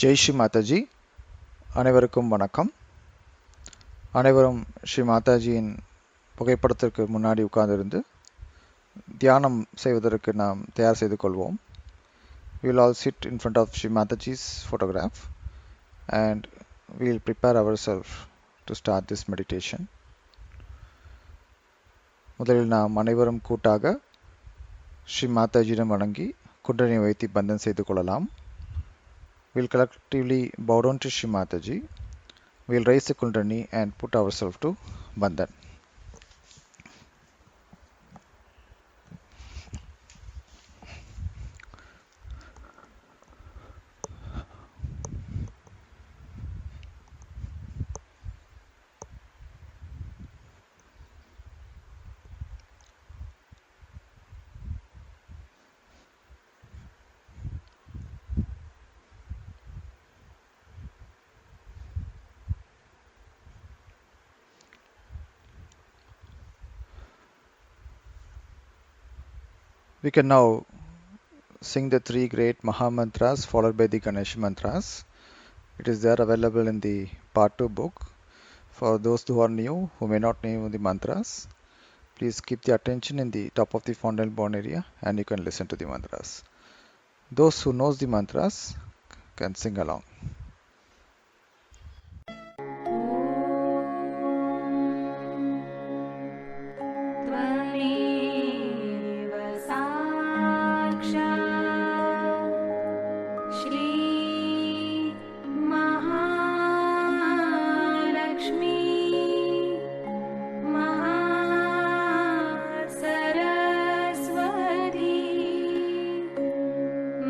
ஜெய் ஸ்ரீ மாதாஜி. அனைவருக்கும் வணக்கம். அனைவரும் ஸ்ரீ மாதாஜியின் புகைப்படத்திற்கு முன்னாடி உட்கார்ந்திருந்து தியானம் செய்வதற்கு நாம் தயார் செய்து கொள்வோம். We will all sit in front of Sri Mataji's photograph and we will prepare ourselves to start this meditation. முதலில் நாம் அனைவரும் கூட்டாக ஸ்ரீ மாதாஜியிடம் வணங்கி குண்டலினி வைத்து பந்தன் செய்து கொள்ளலாம். We will collectively bow down to Sri Mataji. We will raise the Kundalini and put ourselves to Bandhan. We can now sing the three great Maha Mantras followed by the Ganesh Mantras. It is there available in the Part 2 book. For those who are new, who may not know the mantras, please keep the attention in the top of the fontanel bone area and you can listen to the mantras. Those who knows the mantras can sing along.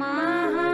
Mahakali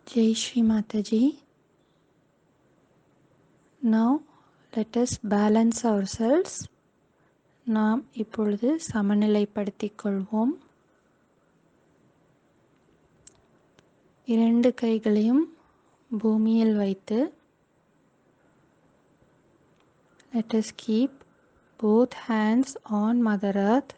Jai Shri Mataji. Now let us balance ourselves. நாம் இப்பொழுது சமநிலைப்படுத்திக் கொள்வோம். இரண்டு கைகளையும் பூமியில் வைத்து let us keep both hands on Mother Earth.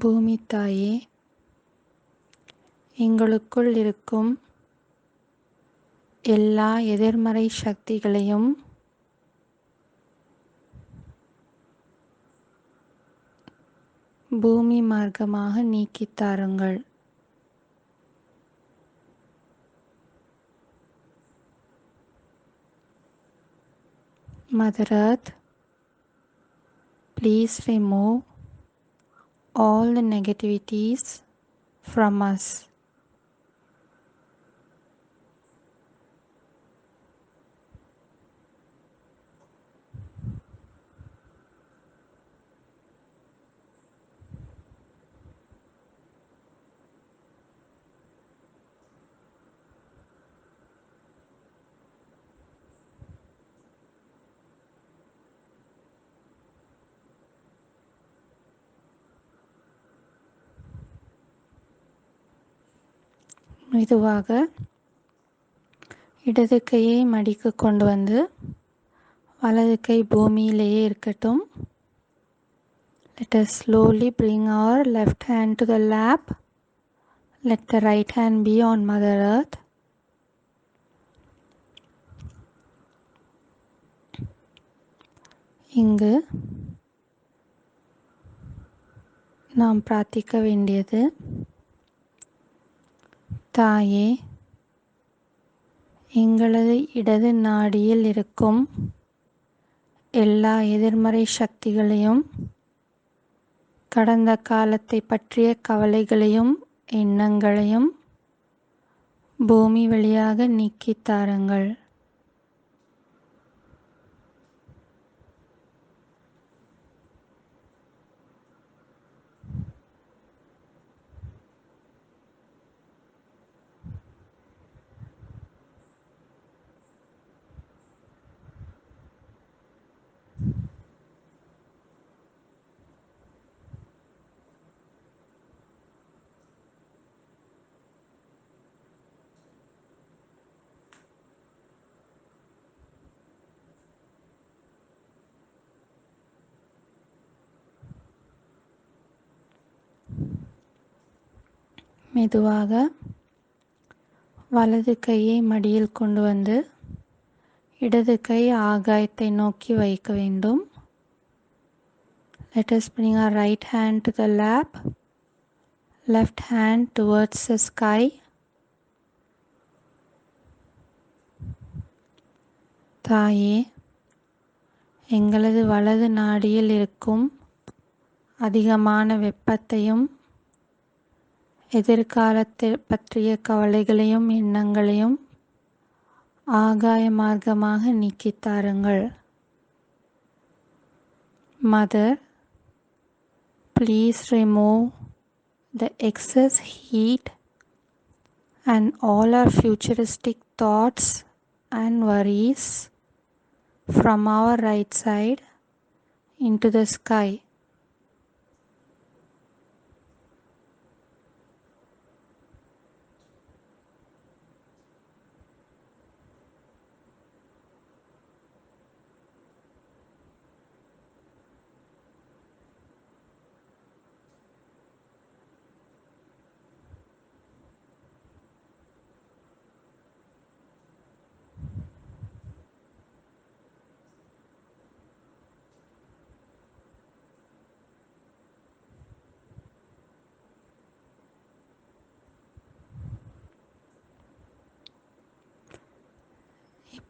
பூமி தாயே, எங்களுக்குள் இருக்கும் எல்லா எதிர்மறை சக்திகளையும் பூமி மார்க்கமாக நீக்கித் தாருங்கள். Mother Earth, please remove all the negativities from us. மெதுவாக இடது கையை மடிக்கு கொண்டு வந்து வலது கை பூமியிலேயே இருக்கட்டும். Let us slowly bring our left hand to the lap. Let the right hand be on Mother Earth. இங்கு நாம் பிரார்த்திக்க வேண்டியது, தாயே, எங்களது இடது நாடியில் இருக்கும் எல்லா எதிர்மறை சக்திகளையும் கடந்த காலத்தை பற்றிய கவலைகளையும் எண்ணங்களையும் பூமி வழியாக நீக்கித் தாருங்கள். மெதுவாக வலது கையை மடியில் கொண்டு வந்து இடது கை ஆகாயத்தை நோக்கி வைக்க வேண்டும். Let us bring our right hand to the lap, left hand towards the sky. தாயே, எங்களது வலது நாடியில் இருக்கும் அதிகமான வெப்பத்தையும் எதிர்காலத்தை பற்றிய கவலைகளையும் எண்ணங்களையும் ஆகாய மார்க்கமாக நீக்கித் தாருங்கள். Mother, please remove the excess heat and all our futuristic thoughts and worries from our right side into the sky.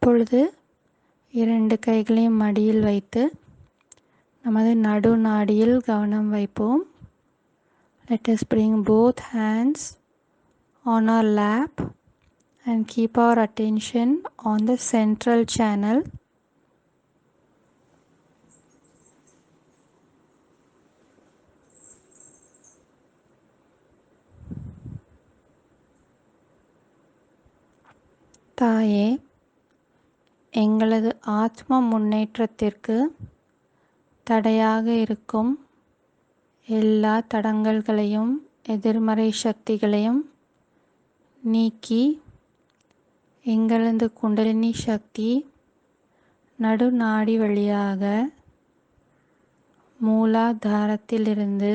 இப்பொழுது இரண்டு கைகளையும் மடியில் வைத்து நமது நடு நாடியில் கவனம் வைப்போம். Let us bring both hands on our lap and keep our attention on the central channel. தாயே, எங்களது ஆத்ம முன்னேற்றத்திற்கு தடையாக இருக்கும் எல்லா தடங்கல்களையும் எதிர்மறை சக்திகளையும் நீக்கி எங்களது குண்டலினி சக்தி நடுநாடி வழியாக மூலாதாரத்திலிருந்து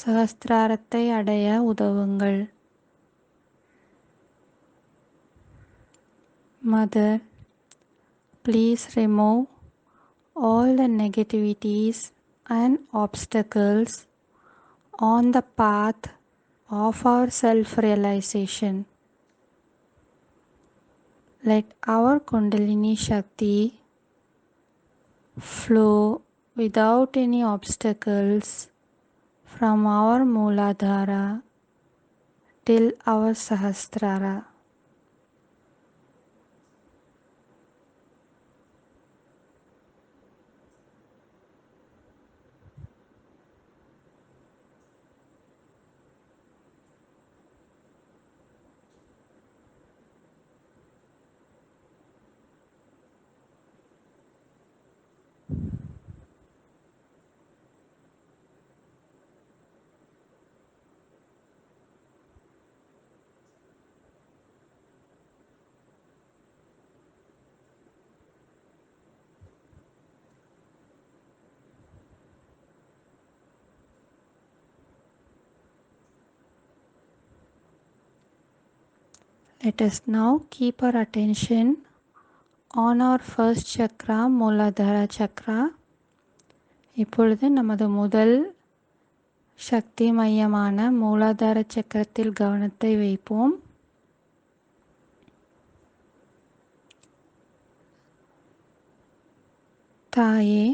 சகஸ்திராரத்தை அடைய உதவுங்கள். Mother, please remove all the negativities and obstacles on the path of our self-realization. Let our Kundalini Shakti flow without any obstacles from our Mooladhara till our Sahasrara. Let us now keep our attention on our first chakra, Mooladhara chakra. இப்பொழுது நமது முதல் சக்தி மையமான மூலாதார சக்கரத்தில் கவனத்தை வைப்போம். தாயே,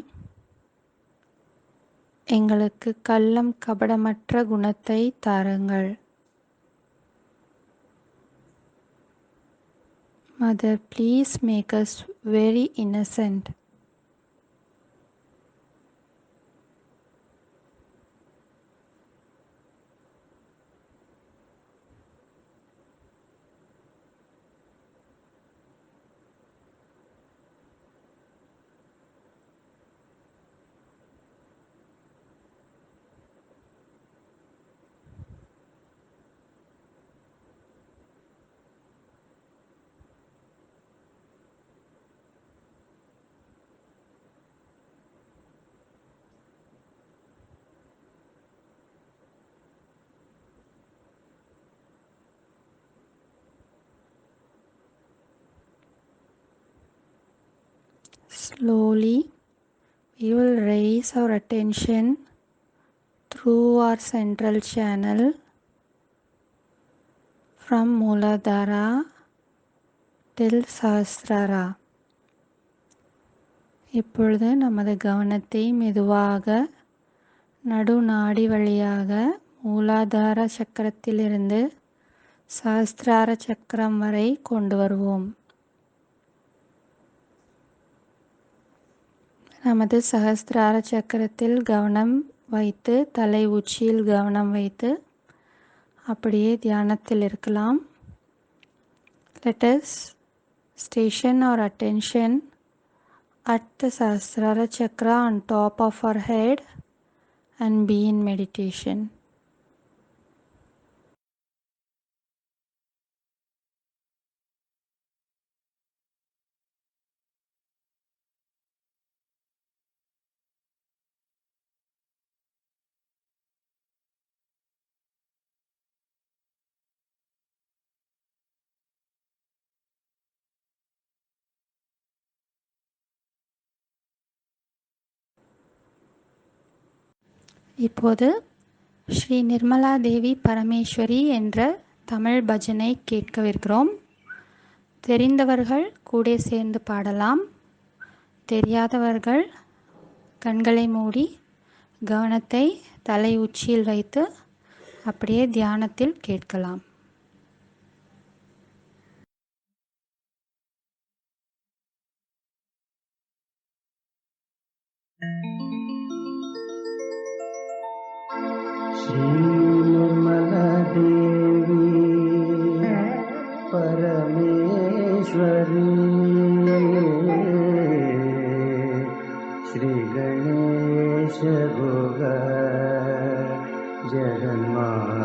எங்களுக்கு கள்ளம் கபடமற்ற குணத்தை தாருங்கள். Mother, please make us very innocent. Slowly, we will raise our attention through our central channel from Mooladhara till Sahasrara. இப்பொழுது நமது கவனத்தை மெதுவாக நடுநாடி வழியாக மூலாதார சக்கரத்திலிருந்து சஹஸ்ரார சக்கரம் வரை கொண்டு வருவோம். நமது சஹஸ்ரார சக்கரத்தில் கவனம் வைத்து, தலை உச்சியில் கவனம் வைத்து அப்படியே தியானத்தில் இருக்கலாம். Let us station our attention at the Sahasrara chakra on top of our head and be in meditation. இப்போது ஸ்ரீ நிர்மலா தேவி பரமேஸ்வரி என்ற தமிழ் பஜனை கேட்கவிருக்கிறோம். தெரிந்தவர்கள் கூட சேர்ந்து பாடலாம். தெரியாதவர்கள் கண்களை மூடி கவனத்தை தலை உச்சியில் வைத்து அப்படியே தியானத்தில் கேட்கலாம். श्री निर्मला देवी परमेश्वरी श्री गणेश गोगा जगन्माता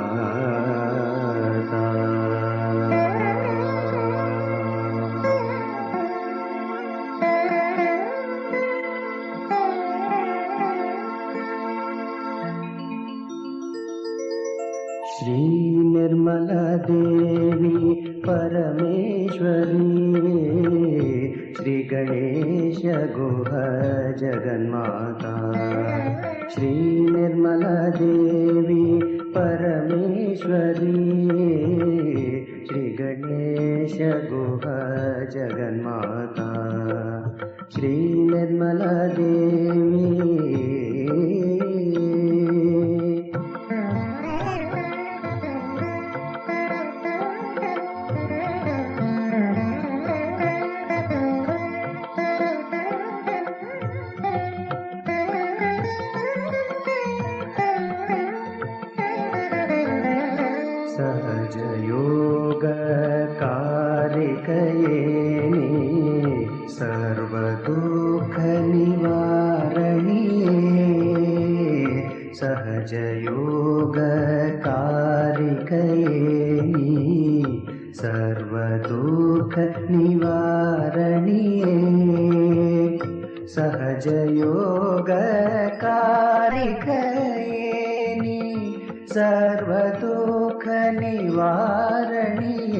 श्री निर्मला देवी परमेश्वरी श्री गणेश गुह जगन्माता श्री निर्मला देवी परमेश्वरी श्री गणेश गुह जगन्माता श्री निर्मला देवी सहज योग कारिकयेनि सर्व दुःख निवारणिये सहज योग कारिकयेनि सर्व दुःख निवारणिये सहज योग कारिकयेनि सर्व दुःख निवारणिये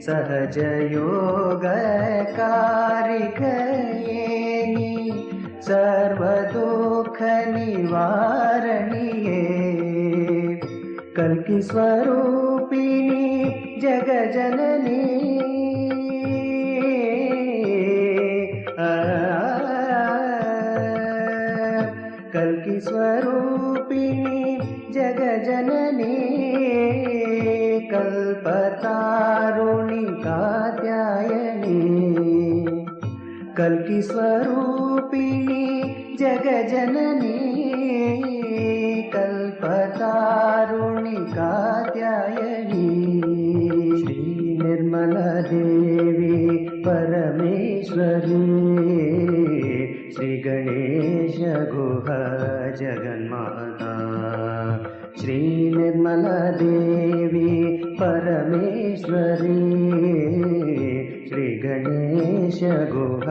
सहज योग कारिकयेनि सर्व दुःख निवारणिये कल्कि स्वरूपिणी जग जननी कल्कि स्वरूपिणी जग जननी कल्पतारुणी कात्यायनी कल्कि स्वरूपिणी जग जननी कल्पतारुणी कात्यायनी श्री निर्मला देवी परमेश्वरी श्री गणेश गुह जगन्माता श्री निर्मला देवी परमेश्वरी श्री गणेश गुह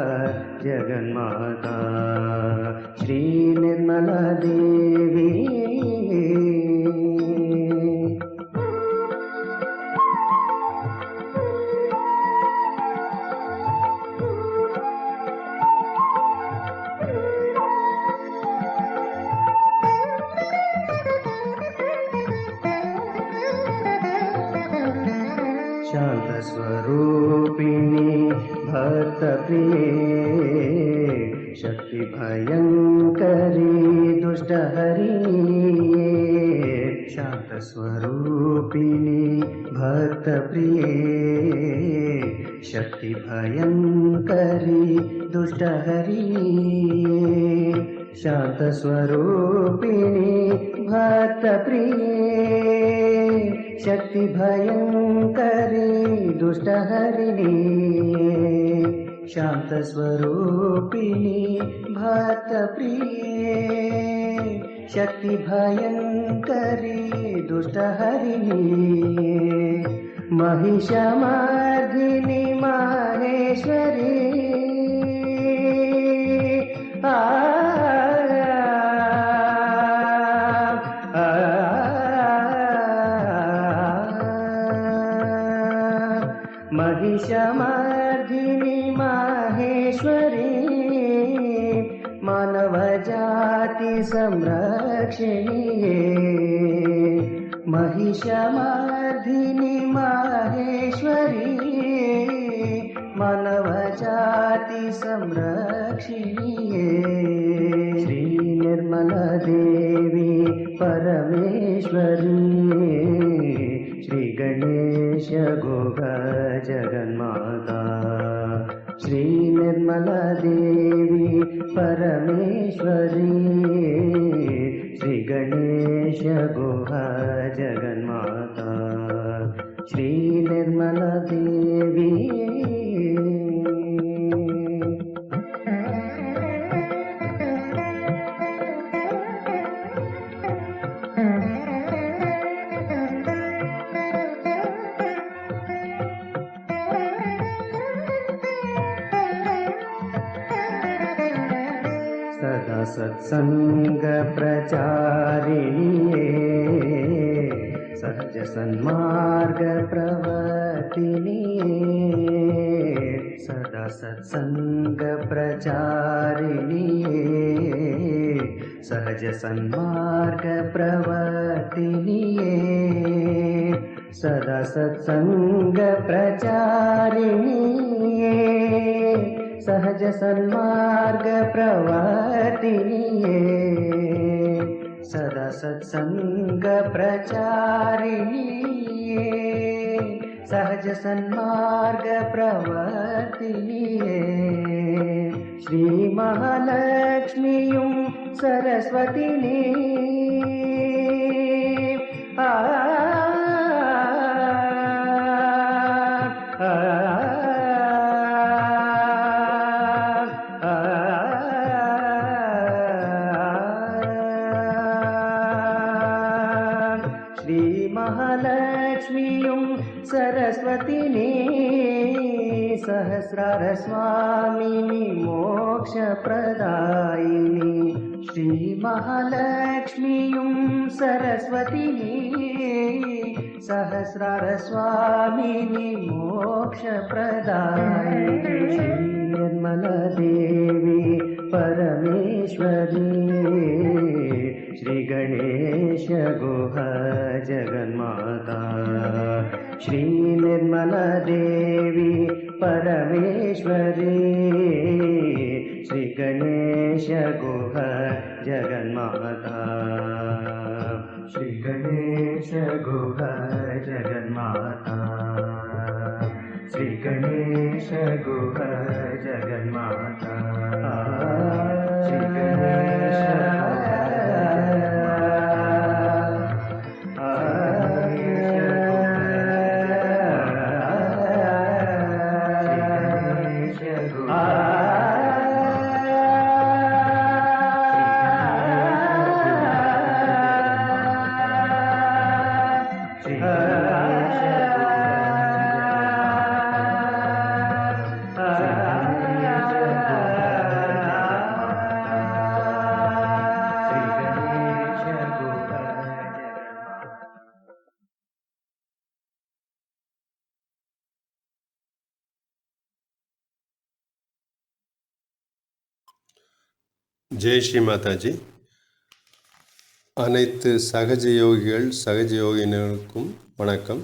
जगन्माता श्री निर्मला देवी शांत स्वरूपिणी भक्त प्रिय शक्ति भयंकरी दुष्ट हरिणी शांत स्वरूपिणी भक्त प्रिय शक्ति भयंकरी दुष्ट हरिणी शांत स्वरूपिणी भक्त प्रिय शक्ति भयंकरी दुष्ट हरिणी शांत स्वरूपिणी भक्त प्रिय शक्ति भयंकरी दुष्ट हरिणी महिषमर्दिनी माहेश्वरी महिषमर्दिनी माहेश्वरी मानव जाति संरक्षिणी महिषमर्दिनी माहेश्वरी मानव जाति संरक्षिणी श्री निर्मला देवी परमेश्वरी श्री गणेश गोगा जगन्माता श्री निर्मला देवी परमेश्वरी श्री गणेश गणेश गुहा जगन्माता श्री निर्मला देवी सदा सत्संग प्रचारिणी सहज सन्मार्ग प्रवर्तिनी सदा सत्संग प्रचारिणी सहज सन्मार्ग प्रवर्तिनी सदा सत्संग प्रचारिणी सहज सन्मार्ग प्रवर्तिनी सदा सत्संग प्रचारिणी सहज सन्मार्ग प्रवर्तिनी श्री महालक्ष्मीयुं सरस्वतिनी महालक्ष्मीयुं सरस्वतिनी सहस्रार स्वामिनी मोक्षप्रदायिनी श्री महालक्ष्मीयुं सरस्वतिनी सहस्रार स्वामिनी मोक्षप्रदायिनी श्री निर्मला देवी परमेश्वरी श्री गणेश गुहा जगन्माता श्री निर्मला देवी परमेश्वरी श्री गणेश गुहा जगन्माता श्री गणेश गुहा जगन्माता श्री गणेश गुहा जगन्माता श्री गणेश ஜெய் ஸ்ரீ மாதாஜி. அனைத்து சகஜ யோகிகள் சகஜ யோகினருக்கும் வணக்கம்.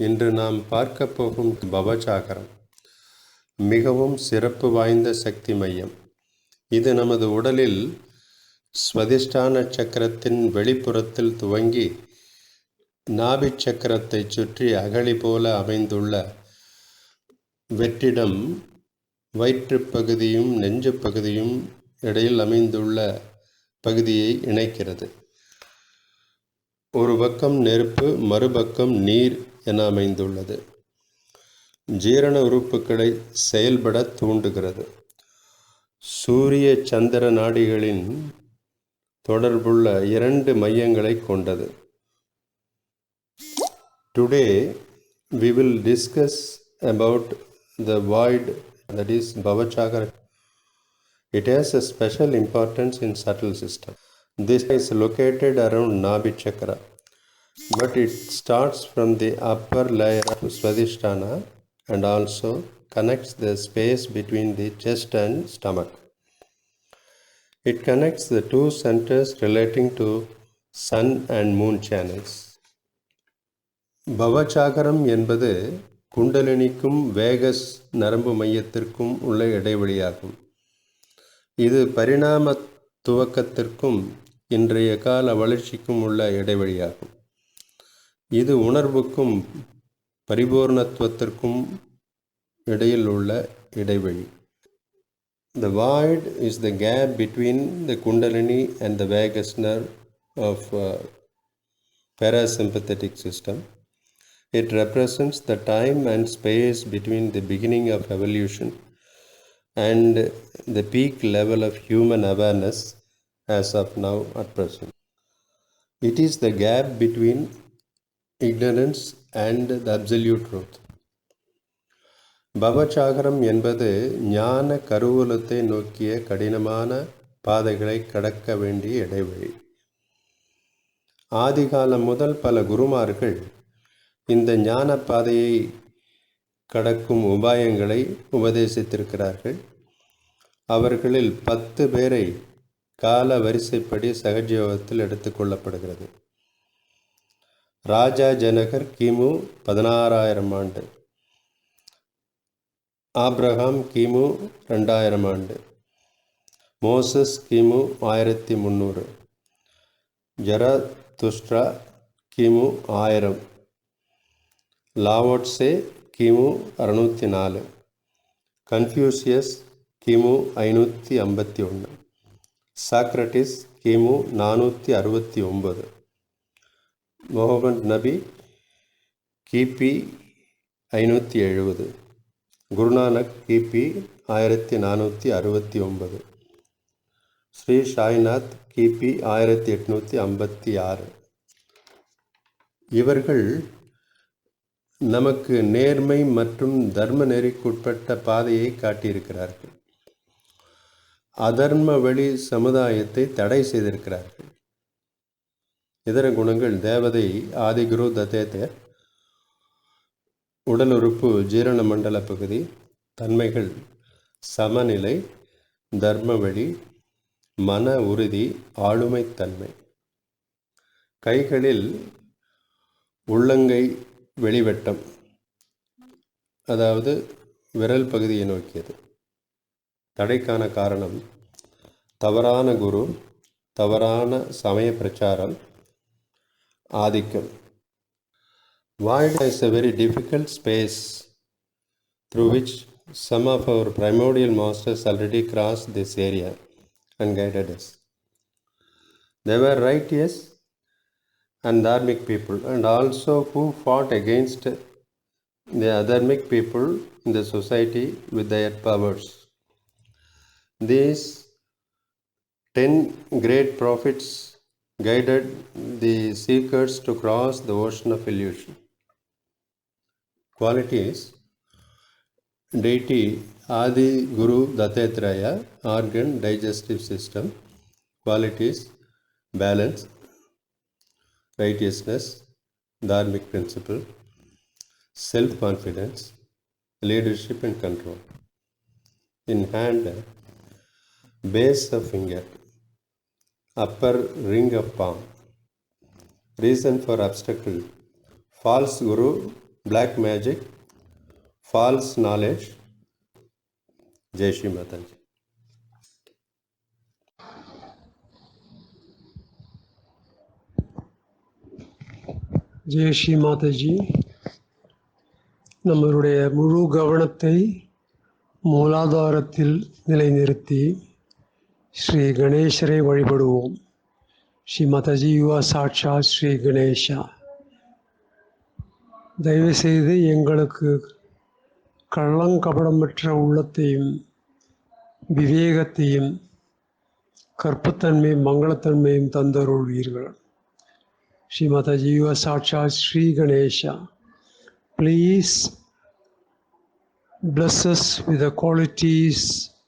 இன்று நாம் பார்க்க போகும் பவசாகரம் மிகவும் சிறப்பு வாய்ந்த சக்தி மையம். இது நமது உடலில் ஸ்வதிஷ்டான சக்கரத்தின் வெளிப்புறத்தில் துவங்கி நாபி சக்கரத்தை சுற்றி அகழி போல அமைந்துள்ள வெற்றிடம் வயிற்றுப் பகுதியும் நெஞ்சு பகுதியும் இடையில் அமைந்துள்ள பகுதியை இணைக்கிறது. ஒரு பக்கம் நெருப்பு, மறுபக்கம் நீர் என அமைந்துள்ளது. ஜீரண உறுப்புகளை செயல்பட தூண்டுகிறது. சூரிய சந்திர நாடிகளின் தொடர்புள்ள 2 மையங்களை கொண்டது. Today we will discuss about the void, that is Bhavachakra. It has a special importance in subtle system. This is located around Nabi Chakra, but it starts from the upper layer of Swadhisthana and also connects the space between the chest and stomach. It connects the 2 centers relating to sun and moon channels. பவசாகரம் என்பது குண்டலினிக்கும் Vegas நரம்பு மையத்திற்கும் உள்ள இடைவெளியாகும். இது பரிணாம துவக்கத்திற்கும் இன்றைய கால வளர்ச்சிக்கும் உள்ள இடைவெளியாகும். இது உணர்வுக்கும் பரிபூர்ணத்துவத்திற்கும் இடையில் உள்ள இடைவெளி. The void is the gap between the Kundalini and the vagus nerve of parasympathetic system. It represents the time and space between the beginning of evolution and the peak level of human awareness as of now at present. It is the gap between ignorance and the absolute truth. பவச்சாகரம் என்பது ஞான கருவூலத்தை நோக்கிய கடினமான பாதைகளை கடக்க வேண்டிய இடைவெளி. ஆதிகாலம் முதல் பல குருமார்கள் இந்த ஞான பாதையை கடக்கும் உபாயங்களை உபதேசித்திருக்கிறார்கள். அவர்களில் 10 பேரை கால வரிசைப்படி சகஜயோகத்தில் எடுத்துக்கொள்ளப்படுகிறது. ராஜா ஜனகர் கிமு 16,000 ஆண்டு, ஆப்ரஹாம் கிமு 2000 ஆண்டு, மோசஸ் கிமு 1300, ஜரதுஷ்ட்ரா கிமு 1000, லாவோட்சே கிமு 604, கன்ஃபியூசியஸ் கிமு 551, சாக்ரட்டிஸ் கிமு 469, முகமது நபி கிபி 570, குருநானக் கிபி 1469, ஸ்ரீ சாய்நாத் கிபி 1856. இவர்கள் நமக்கு நேர்மை மற்றும் தர்ம நெறிக்குட்பட்ட பாதையை காட்டியிருக்கிறார்கள். அதர்ம வழி சமுதாயத்தை தடை செய்திருக்கிறார்கள். இதர குணங்கள் தேவதை ஆதிகுரு தத்தேதர், உடல் உறுப்பு ஜீரண மண்டல பகுதி, தன்மைகள் சமநிலை, தர்ம வழி, மன உறுதி, ஆளுமைத்தன்மை. கைகளில் உள்ளங்கை வெளிவட்டம், அதாவது விரல் பகுதியை நோக்கியது. தடைக்கான காரணம் தவறான குரு, தவறான சமய பிரச்சாரம், ஆதிக்கம். Void is a very difficult space through which some of our primordial masters already crossed this area and guided us. They were righteous and dharmic people, and also who fought against the adharmic people in the society with their powers. These 10 great prophets guided the seekers to cross the ocean of illusion. Qualities: deity Adi Guru Dattatreya, organ, digestive system. Qualities: balance, righteousness, dharmic principle, self-confidence, leadership and control. In hand, base of finger, upper ring of palm. Reason for obstacle: false guru, black magic, false knowledge. Jai Shri Mataji. Jai Sri Mataji. நம்மளுடைய முழு கவனத்தை மூலாதாரத்தில் நிலைநிறுத்தி ஸ்ரீ கணேசரை வழிபடுவோம். ஸ்ரீ மாதாஜி, யுவா சாட்சா ஸ்ரீ கணேஷா. தயவுசெய்து எங்களுக்கு கள்ளங்கபடமற்ற உள்ளத்தையும் விவேகத்தையும் கற்புத்தன்மையும் மங்களத்தன்மையும் தந்தருள்வீர்கள். Shri Mataji, you are Sakshat Sri Ganesha. Please bless us with the qualities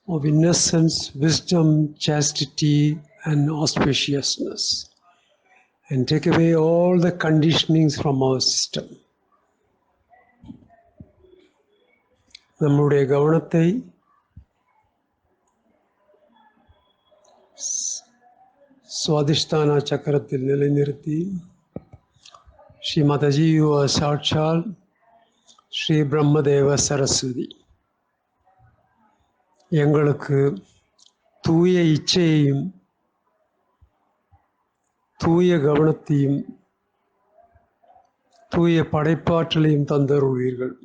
of innocence, wisdom, chastity, and auspiciousness, and take away all the conditionings from our system. நம்முடைய கவனத்தை சுவாதிஷ்டான சக்கரத்தில் நிலைநிறுத்தி ஸ்ரீ மாதாஜி, யூ ஆர் சாட்சால் ஸ்ரீ பிரம்மதேவ சரஸ்வதி. எங்களுக்கு தூய இச்சையையும் தூய கவனத்தையும் தூய படைப்பாற்றலையும் தந்தருள்வீர்கள்.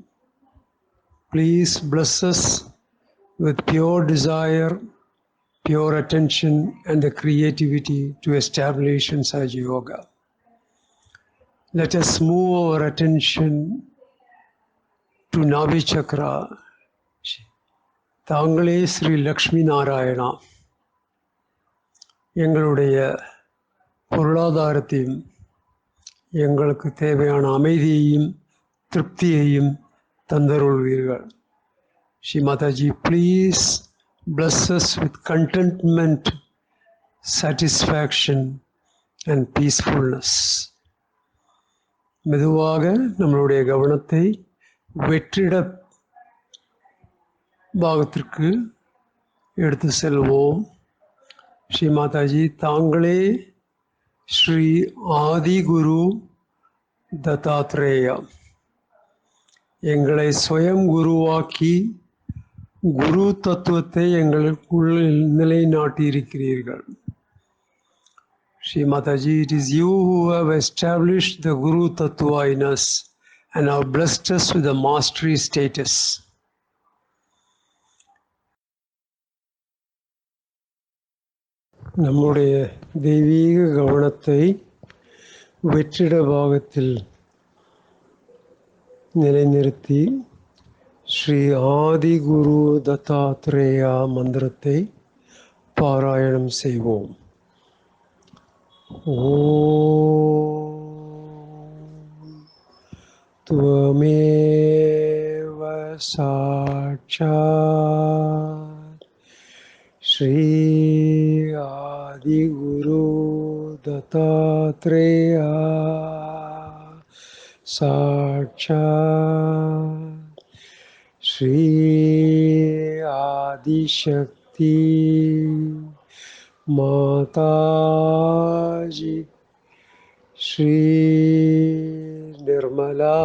Please bless us with pure desire, pure attention and the creativity to establish in Sahaja Yoga. Let us move our attention to Navi Chakra. தாங்களே ஸ்ரீ லக்ஷ்மி நாராயணா எங்களுடைய பொருளாதாரத்தையும் எங்களுக்கு தேவையான அமைதியையும் திருப்தியையும் தந்தருள்வீர்கள். Shri Mataji, please bless us with contentment, satisfaction and peacefulness. மெதுவாக நம்மளுடைய கவனத்தை வெற்றிட பாகத்திற்கு எடுத்து செல்வோம். ஸ்ரீ மாதாஜி, தாங்களே ஸ்ரீ ஆதி குரு தத்தாத்ரேயா எங்களை ஸ்வயம் குருவாக்கி குரு தத்துவத்தை எங்களுக்குள் நிலைநாட்டியிருக்கிறீர்கள். Shri Mataji, it is you who have established the Guru Tattva in us and have blessed us with the mastery status. நம்முடைய தெய்வீக கவனத்தை வெற்றிட பாகத்தில் நிலைநிறுத்தி ஸ்ரீ ஆதி குரு தத்தாத்ரேயா மந்திரத்தை பாராயணம் செய்வோம். ஓம் துவமேவ சாட்சாத் ஸ்ரீ ஆதி குரு தத்தாத்ரேயா சாட்சாத் ஸ்ரீ ஆதிசக்தி माताजी श्री निर्मला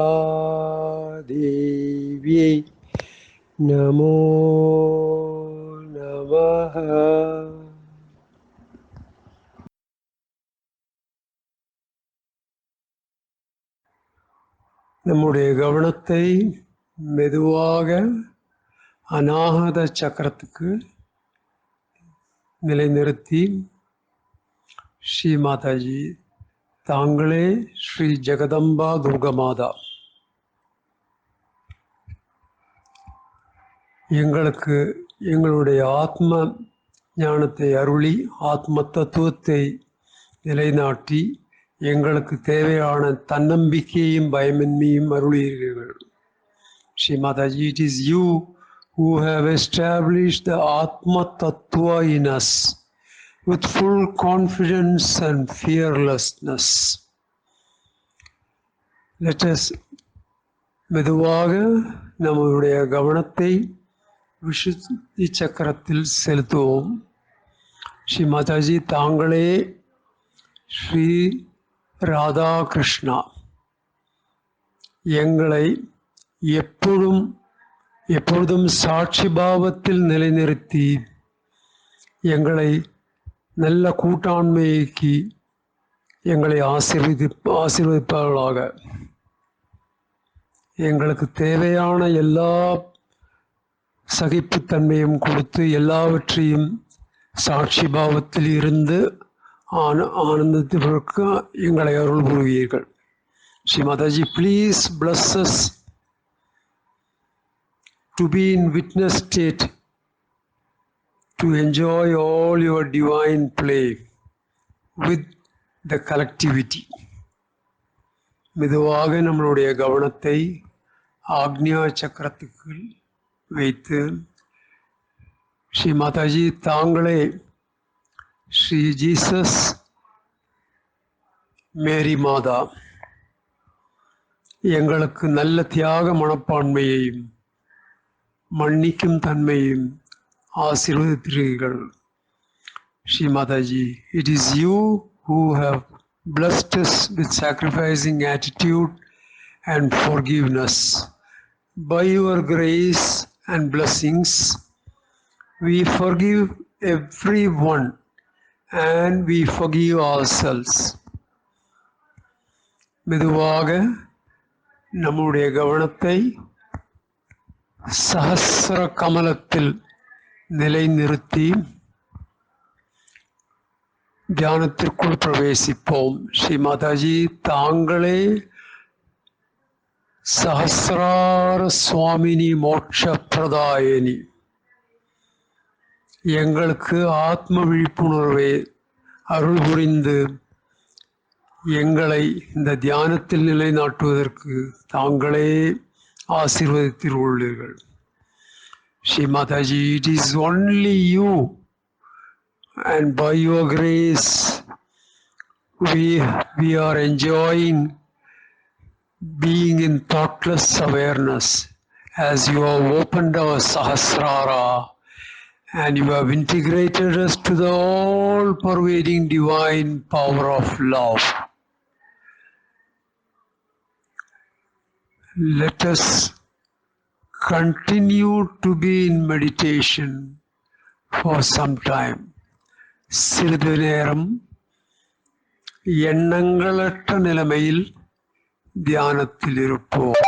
देवी नमो नमः. நம்முடைய கவனத்தை மெதுவாக அநாகத சக்கரத்துக்கு நிலைநிறுத்தி ஸ்ரீ மாதாஜி, தாங்களே ஸ்ரீ ஜெகதம்பா துர்கமாதா எங்களுக்கு எங்களுடைய ஆத்ம ஞானத்தை அருளி ஆத்ம தத்துவத்தை நிலைநாட்டி எங்களுக்கு தேவையான தன்னம்பிக்கையும் பயமின்மையும் அருளீர்கள். Sri Mataji, it is you who have established the Atma Tattva in us with full confidence and fearlessness. Let us மெதுவாக நம்முடைய கவனத்தை விஷுத்தி சக்கரத்தில் செலுத்துவோம். ஸ்ரீ மாதாஜி, தாங்களே ஸ்ரீ ராதா கிருஷ்ணா எங்களை எப்பொழுதும் சாட்சி பாவத்தில் நிலைநிறுத்தி எங்களை நல்ல கூட்டாண்மைக்கு எங்களை ஆசீர்வதிப்பார்களாக. எங்களுக்கு தேவையான எல்லா சகிப்புத்தன்மையும் கொடுத்து எல்லாவற்றையும் சாட்சி பாவத்தில் இருந்து ஆனந்தத்திற்கு எங்களை அருள் புரிவீர்கள். Shri Mataji, please bless us to be in witness state, to enjoy all your divine play with the collectivity. மெதுவாக நம்மளுடைய கவனத்தை ஆக்ஞா சக்கரத்துக்கு வைத்து ஸ்ரீ மாதாஜி, தாங்களே ஸ்ரீ ஜீசஸ் மேரி மாதா எங்களுக்கு நல்ல தியாக மனப்பான்மையையும் மன்னிக்கும் தன்மையும் ஆசீர்வதித்தீர்கள். Sri Mataji, it is you who have blessed us with sacrificing attitude and forgiveness. By your grace and blessings, we forgive everyone and we forgive ourselves. மெதுவாக நம்முடைய கவனத்தை சஹஸ்ர கமலத்தில் நிலைநிறுத்தி தியானத்திற்குள் பிரவேசிப்போம். ஸ்ரீ மாதாஜி, தாங்களே சஹஸ்ரார சுவாமினி மோட்ச பிரதாயினி, எங்களுக்கு ஆத்ம விழிப்புணர்வை அருள் புரிந்து எங்களை இந்த தியானத்தில் நிலைநாட்டுவதற்கு தாங்களே ஆசீர்வதித்துள்ளீர்கள். Shri Mataji, it is only you, and by your grace we are enjoying being in thoughtless awareness, as you have opened our Sahasrara and you have integrated us to the all-pervading divine power of love. Let us continue to be in meditation for some time. சிறிது நேரம் எண்ணங்களற்ற நிலைமையில் தியானத்தில் இருப்போம்.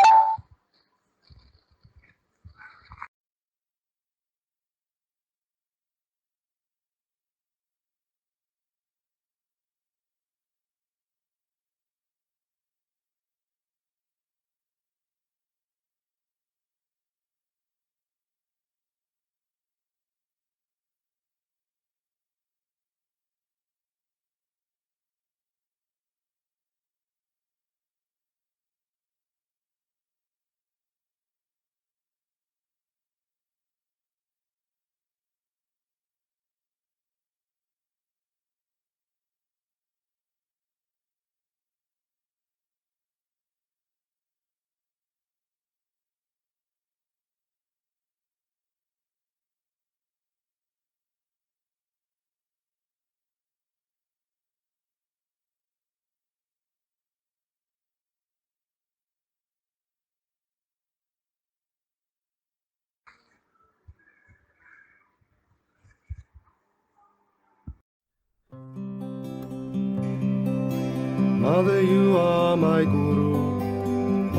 Mother, you are my Guru.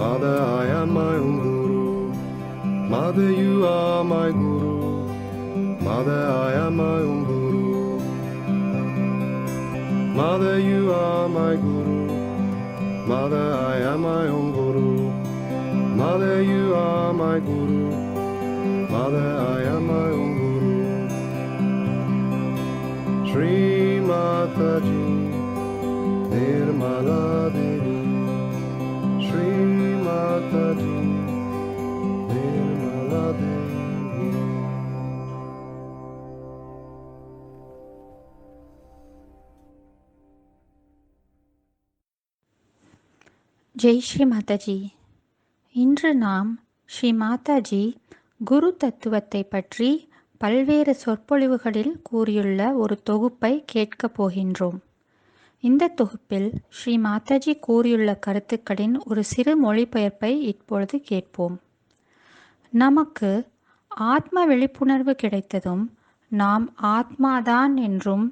Mother, I am my own Guru. Mother, you are my Guru. Mother, I am my own Guru. Mother, you are my Guru. Mother, I am my own Guru. Mother, you are my Guru. Mother, I am my own Guru. Shri Mataji, Nirmala Devi, Shri Mataji, Nirmala Devi. Jai Sri Mataji. இன்று நாம் ஸ்ரீ மாதாஜி குரு தத்துவத்தை பற்றி பல்வேறு சொற்பொழிவுகளில் கூறியுள்ள ஒரு தொகுப்பை கேட்கப் போகின்றோம். இந்த தொகுப்பில் ஸ்ரீ மாதாஜி கூறியுள்ள கருத்துக்களின் ஒரு சிறு மொழிபெயர்ப்பை இப்பொழுது கேட்போம். நமக்கு ஆத்ம விழிப்புணர்வு கிடைத்ததும் நாம் ஆத்மாதான் என்றும்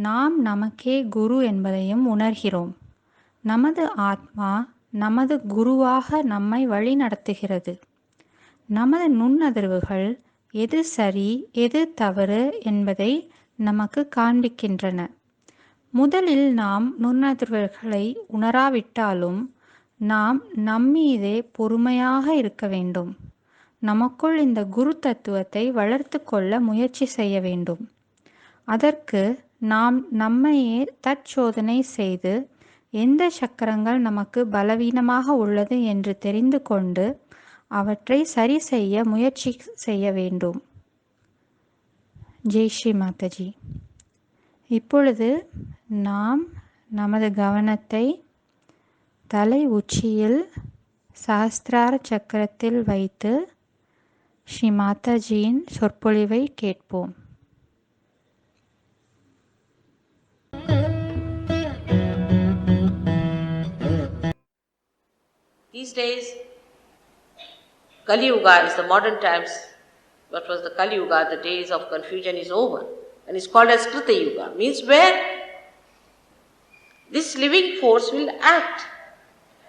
நாம் நமக்கே குரு என்பதையும் உணர்கிறோம். நமது ஆத்மா நமது குருவாக நம்மை வழி நடத்துகிறது. நமது நுண்ணதிர்வுகள் எது சரி எது தவறு என்பதை நமக்கு காண்பிக்கின்றன. முதலில் நாம் நுண்ணதிர்வுகளை உணராவிட்டாலும் நாம் நம்மீதே பொறுமையாக இருக்க வேண்டும். நமக்குள் இந்த குரு தத்துவத்தை வளர்த்து கொள்ள முயற்சி செய்ய வேண்டும். அதற்கு நாம் நம்மையே தற்சோதனை செய்து எந்த சக்கரங்கள் நமக்கு பலவீனமாக உள்ளது என்று தெரிந்து கொண்டு அவற்றை சரி செய்ய முயற்சி செய்ய வேண்டும். ஜெய் ஸ்ரீ மாதாஜி. இப்பொழுது நாம் நமது கவனத்தை தலை உச்சியில் சஹஸ்ரார சக்கரத்தில் வைத்து ஸ்ரீ மாதாஜியின் சொற்பொழிவை கேட்போம். These days, Kali Yuga is the modern times. What was the Kali Yuga? The days of confusion is over, and it's called as Krita Yuga. Means where this living force will act,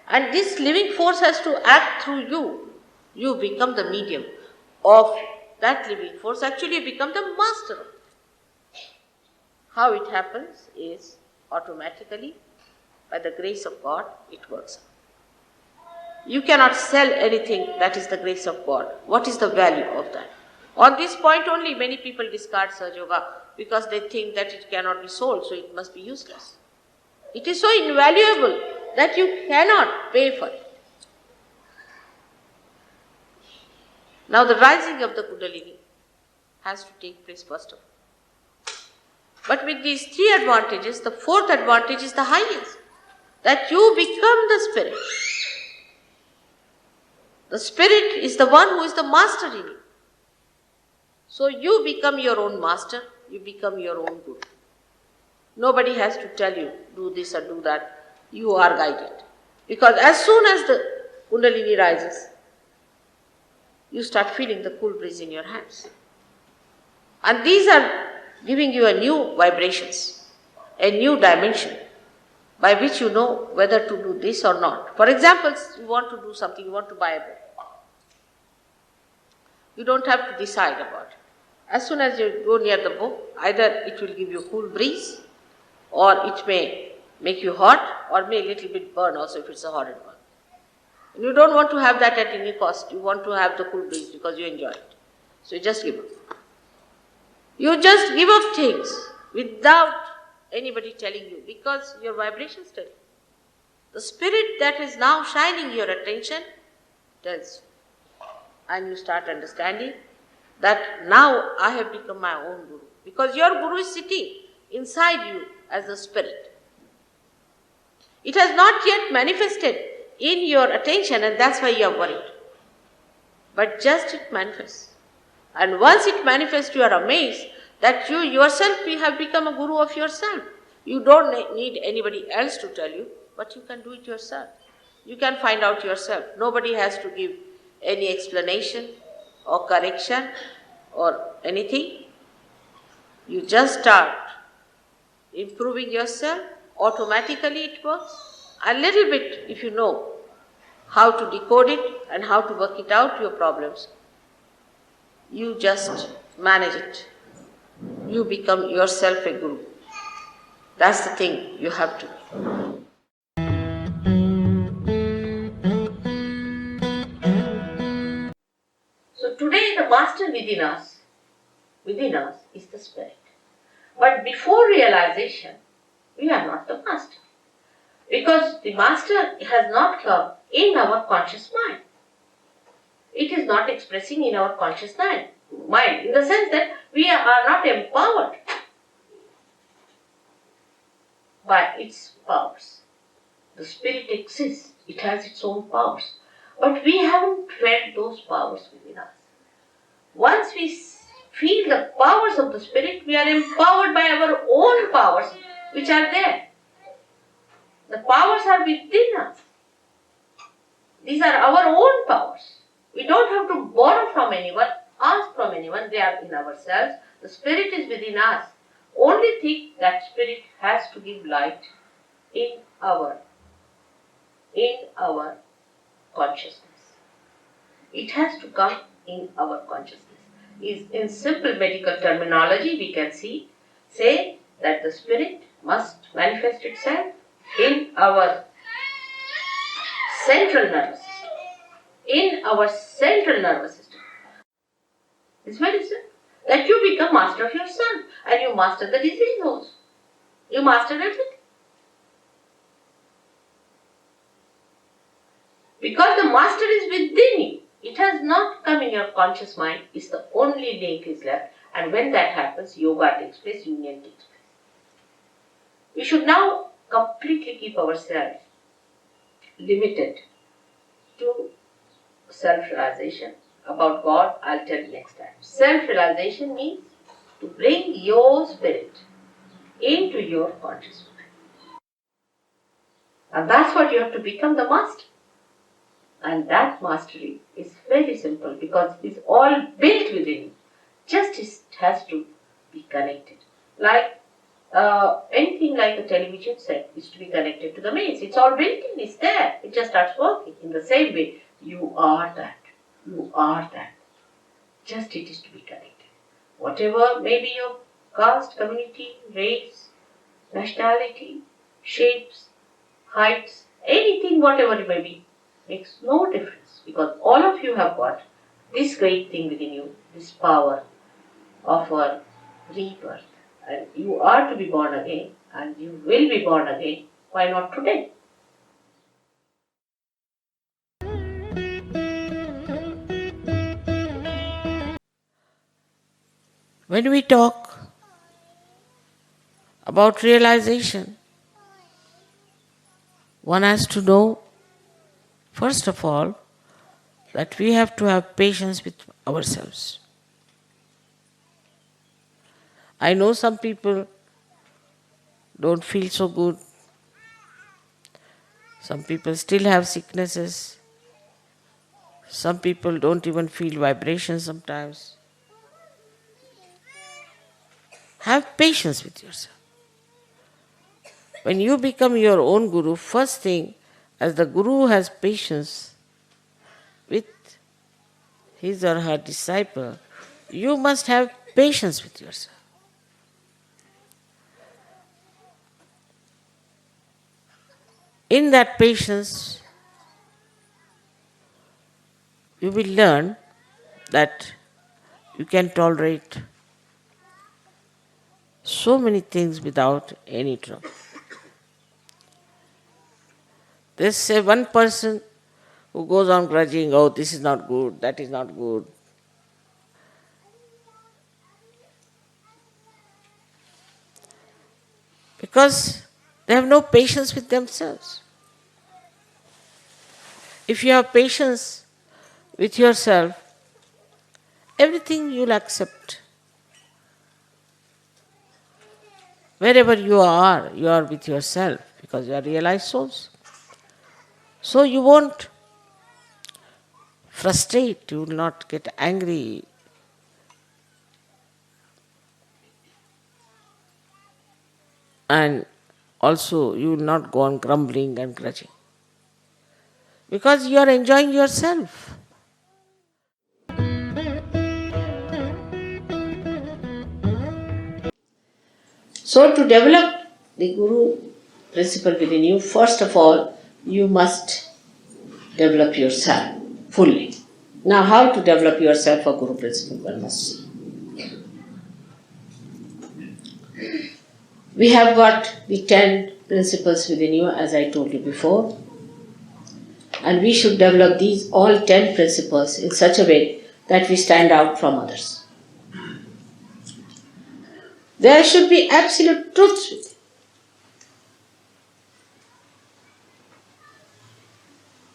and this living force has to act through you. You become the medium of that living force. Actually, you become the master. How it happens is automatically, by the grace of God, it works. You cannot sell anything that is the grace of God. What is the value of that? On this point only, many people discard Sahaja Yoga because they think that it cannot be sold, so it must be useless. It is so invaluable that you cannot pay for it. Now the rising of the Kundalini has to take place first of all. But with these three advantages, the fourth advantage is the highest, that you become the spirit. The spirit is the one who is the master in you. So you become your own master, you become your own guru. Nobody has to tell you, do this or do that. You are guided. Because as soon as the Kundalini rises, you start feeling the cool breeze in your hands. And these are giving you a new vibrations, a new dimension by which you know whether to do this or not. For example, you want to do something, you want to buy a book. You don't have to decide about it. As soon as you go near the book, either it will give you a cool breeze, or it may make you hot, or may a little bit burn also if it's a horrid one. And you don't want to have that at any cost. You want to have the cool breeze because you enjoy it. So you just give up. You just give up things without anybody telling you, because your vibrations tell you. The spirit that is now shining your attention tells you. And you start understanding that now I have become my own guru. Because your guru is sitting inside you as a spirit. It has not yet manifested in your attention, and that's why you are worried. But just it manifests. And once it manifests, you are amazed that you yourself have become a guru of yourself. You don't need anybody else to tell you, but you can do it yourself. You can find out yourself. Nobody has to give any explanation or correction or anything. You just start improving yourself. Automatically it works. A little bit, if you know how to decode it and how to work it out, your problems, you just manage it. You become yourself a guru. That's the thing you have to do. So today the master within us is the spirit. But before realization, we are not the master. Because the master has not come in our conscious mind. It is not expressing in our conscious mind, in the sense that we are not empowered by its powers. The spirit exists, it has its own powers. But we haven't felt those powers within us. Once we feel the powers of the spirit, we are empowered by our own powers which are there. The powers are within us. These are our own powers. We don't have to borrow from anyone, ask from anyone, they are in ourselves. The spirit is within us. Only thing that spirit has to give light in our consciousness. It has to come in our consciousness. In simple medical terminology, we can say that the spirit must manifest itself in our central nervous system. In our central nervous system. It's very simple. That you become master of your son, and you master the disease also. You master everything. Because the master is within you. It has not come in your conscious mind. It's the only link is left. And when that happens, yoga takes place, union takes place. We should now completely keep ourselves limited to self-realization. About God, I'll tell you next time. Self-realization means to bring your spirit into your conscious mind. And that's what you have to become, the master. And that mastery is very simple because it's all built within you. Just it has to be connected. Like anything like a television set is to be connected to the mains. It's all built in, it's there. It just starts working. In the same way, you are that. You are that. Just it is to be connected. Whatever may be your caste, community, race, nationality, shapes, heights, anything, whatever it may be, makes no difference, because all of you have got this great thing within you, this power of our rebirth, and you are to be born again, and you will be born again. Why not today? When we talk about realization, one has to know, first of all, that we have to have patience with ourselves. I know some people don't feel so good. Some people still have sicknesses. Some people don't even feel vibrations sometimes. Have patience with yourself. When you become your own guru, first thing, as the guru has patience with his or her disciple, you must have patience with yourself. In that patience, you will learn that you can tolerate so many things without any trouble. There's say one person who goes on grudging, oh, this is not good, that is not good. Because they have no patience with themselves. If you have patience with yourself, everything you'll accept. Wherever you are with yourself, because you are realized souls. So you won't frustrate, you will not get angry. And also you will not go on grumbling and grudging. Because you are enjoying yourself. So to develop the Guru principle within you, first of all, you must develop yourself fully. Now, how to develop yourself for Guru principle, one must see. We have got the 10 principles within you, as I told you before, and we should develop these all 10 principles in such a way that we stand out from others. There should be absolute truth with it.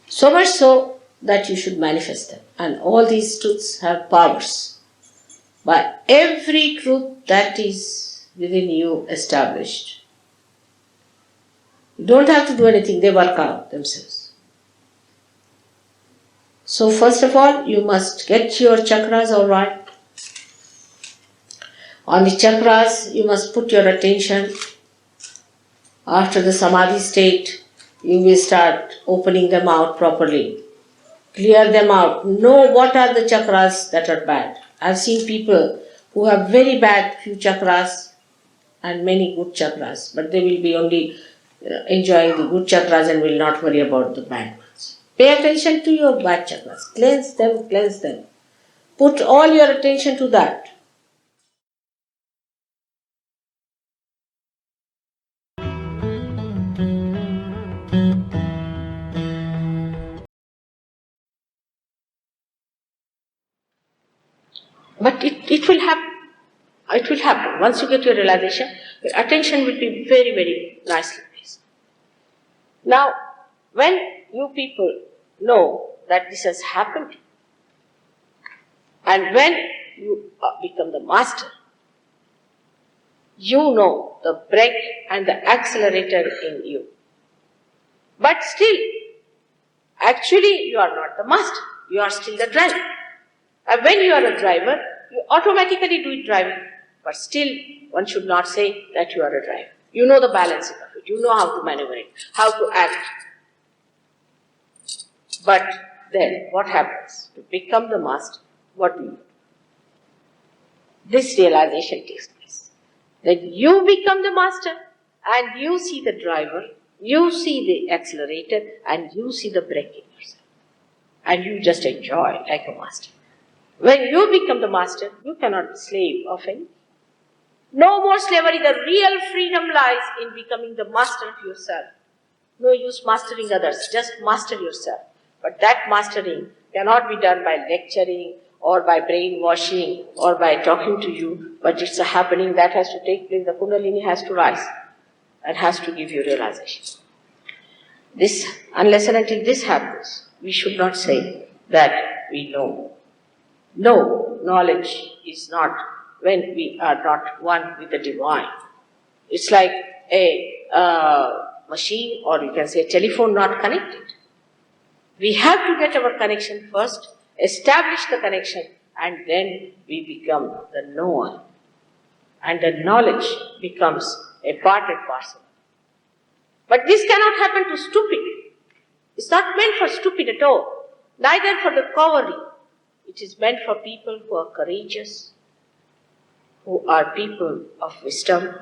So much so that you should manifest them. And all these truths have powers. By every truth that is within you established, you don't have to do anything, they work out themselves. So first of all, you must get your chakras all right. On the chakras, you must put your attention. After the samadhi state, you will start opening them out properly. Clear them out. Know what are the chakras that are bad. I've seen people who have very bad few chakras and many good chakras, but they will be only enjoying the good chakras and will not worry about the bad ones. Pay attention to your bad chakras. Cleanse them, cleanse them. Put all your attention to that. But it will happen. It will happen. Once you get your realization, your attention will be very, very nicely placed. Now, when you people know that this has happened, and when you become the master, you know the brake and the accelerator in you. But still, actually you are not the master. You are still the driver. And when you are a driver, you automatically do it driving. But still, one should not say that you are a driver. You know the balancing of it. You know how to maneuver it, how to act. But then, what happens? To become the master, what do you do? This realization takes place. Then you become the master and you see the driver, you see the accelerator and you see the braking yourself. And you just enjoy like a master. When you become the master, you cannot be slave of anything. No more slavery. The real freedom lies in becoming the master of yourself. No use mastering others, just master yourself. But that mastering cannot be done by lecturing or by brainwashing or by talking to you, but it's a happening that has to take place. The Kundalini has to rise and has to give you realization. This, unless and until this happens, we should not say that we know. No, knowledge is not when we are not one with the divine. It's like a machine, or you can say a telephone not connected. We have to get our connection first, establish the connection, and then we become the knower. And the knowledge becomes a part and parcel. But this cannot happen to stupid. It's not meant for stupid at all, neither for the cowardly. It is meant for people who are courageous, who are people of wisdom,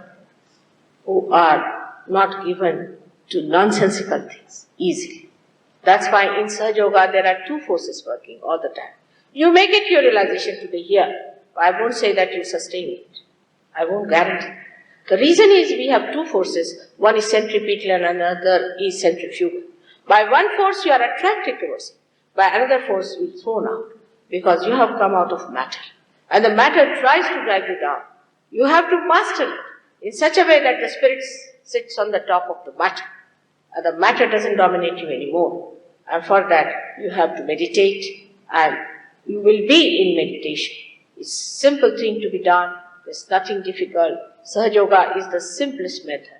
who are not given to nonsensical things easily. That's why in Sahaja Yoga there are two forces working all the time. You may get your realization today here, but I won't say that you sustain it. I won't guarantee. The reason is we have two forces. One is centripetal and another is centrifugal. By one force you are attracted towards it. By another force you are thrown out. Because you have come out of matter. And the matter tries to drag you down. You have to master it in such a way that the spirit sits on the top of the matter. And the matter doesn't dominate you anymore. And for that you have to meditate, and you will be in meditation. It's a simple thing to be done. There's nothing difficult. Sahaja Yoga is the simplest method.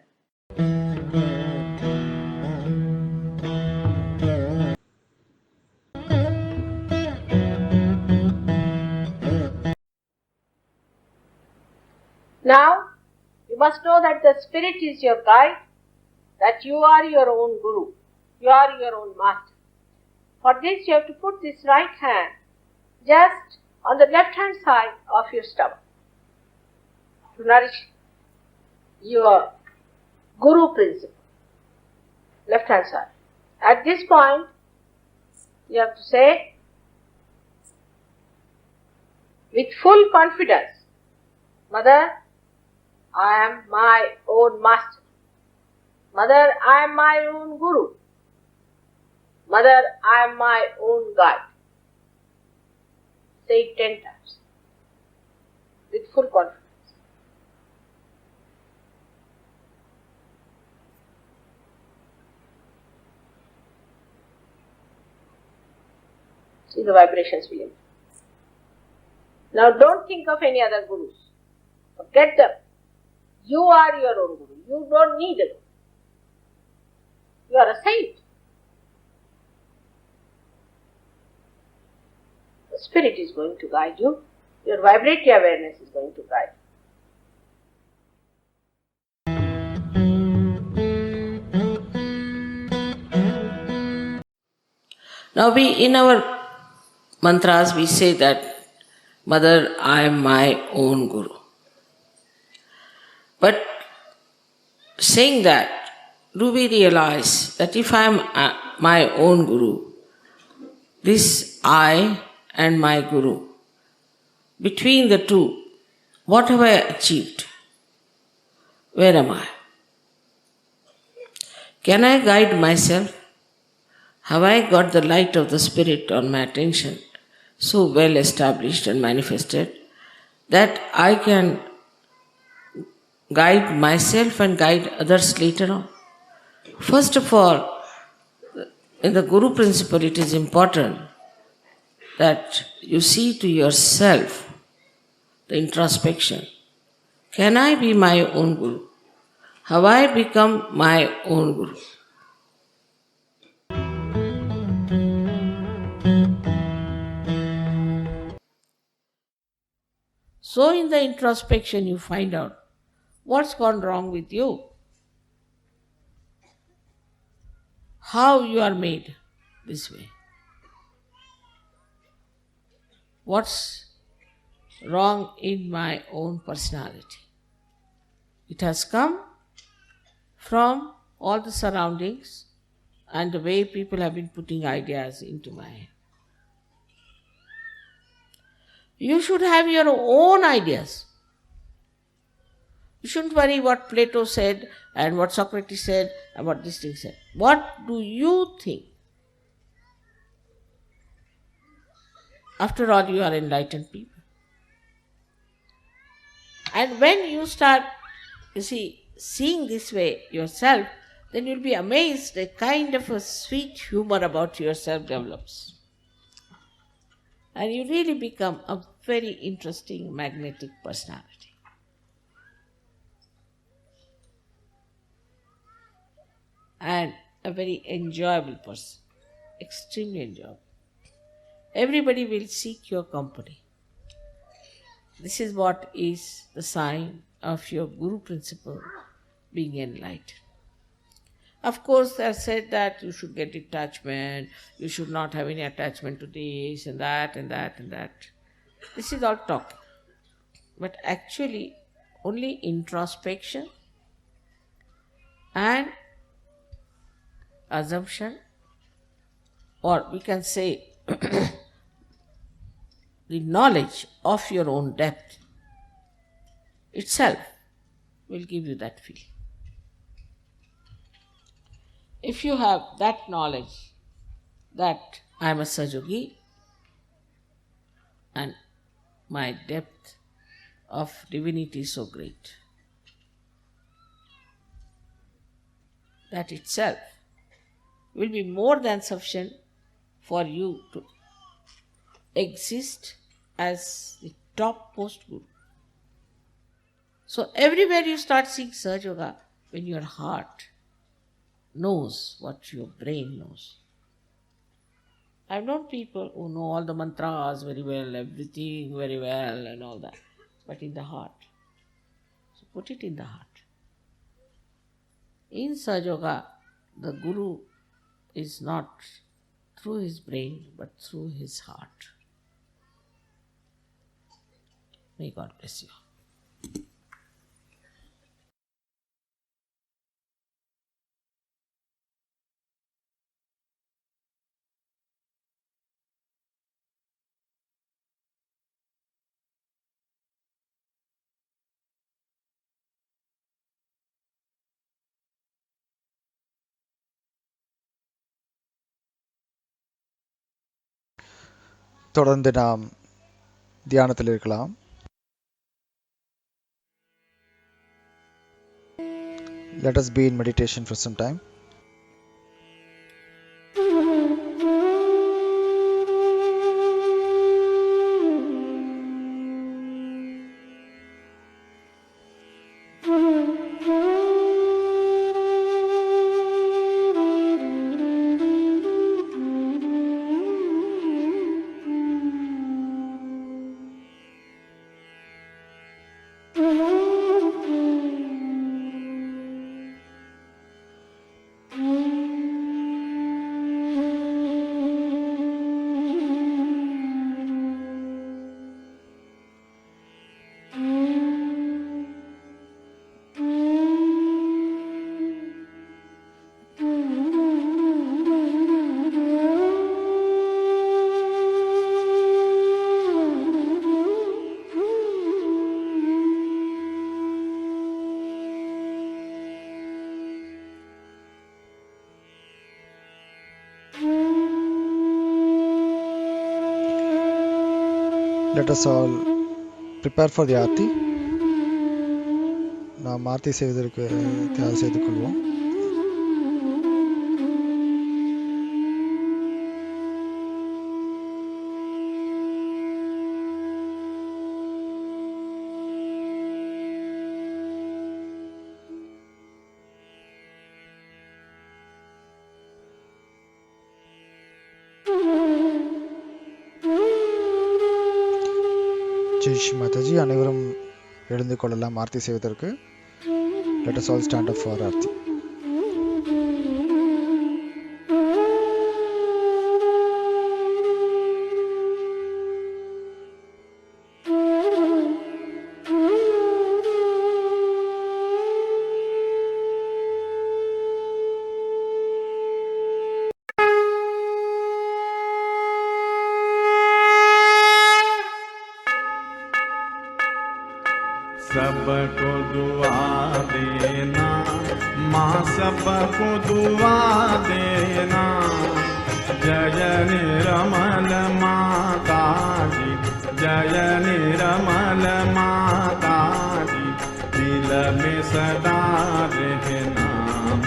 Now, you must know that the spirit is your guide, that you are your own guru, you are your own master. For this, you have to put this right hand just on the left hand side of your stomach to nourish your guru principle, left hand side. At this point, you have to say with full confidence, Mother, I am my own master. Mother, I am my own guru. Mother, I am my own guide. Say it 10 times with full confidence. See the vibrations will improve. Now don't think of any other gurus. Forget them. You are your own guru. You don't need a guru. You are a saint. The spirit is going to guide you. Your vibratory awareness is going to guide you. Now in our mantras we say that, Mother, I am my own guru. But saying that, do we realize that if I am my own guru, this I and my guru, between the two, what have I achieved? Where am I? Can I guide myself? Have I got the light of the Spirit on my attention so well established and manifested that I can guide myself and guide others later on? First of all, in the Guru principle, it is important that you see to yourself the introspection. Can I be my own Guru? Have I become my own Guru? So in the introspection you find out what's gone wrong with you, how you are made this way, what's wrong in my own personality. It has come from all the surroundings and the way people have been putting ideas into my head. You should have your own ideas. You shouldn't worry what Plato said and what Socrates said and what this thing said. What do you think? After all, you are enlightened people. And when you start, seeing this way yourself, then you'll be amazed a kind of a sweet humor about yourself develops. And you really become a very interesting, magnetic personality. And a very enjoyable person. Extremely enjoyable. Everybody will seek your company. This is what is the sign of your Guru principle being enlightened. Of course, they have said that you should get detachment, you should not have any attachment to this and that and that and that. This is all talk. But actually, only introspection and assumption, or we can say the knowledge of your own depth itself will give you that feeling. If you have that knowledge that I am a Sahajogi and my depth of divinity is so great, that itself will be more than sufficient for you to exist as the topmost Guru. So everywhere you start seeing Sahaja Yoga, when your heart knows what your brain knows. I've known people who know all the mantras very well, everything very well and all that, but in the heart. So put it in the heart. In Sahaja Yoga, the Guru is not through his brain, but through his heart. May God bless you. தொடர்ந்து நாம் தியானத்தில் இருக்கலாம். Let us be in meditation for some time. Let us all prepare for the Aarti. நாம் ஆர்த்தி செய்வதற்கு தயார் செய்து கொள்வோம். ஜெய் ஸ்ரீ மாதாஜி. அனைவரும் எழுந்து கொள்ளலாம் ஆர்த்தி செய்வதற்கு. Let us all stand up for Aarti. सबको दुआ देना माँ, सबको दुआ देना। जय निर्मल माता जी, जय निर्मल माता जी, दिल में सदा रहना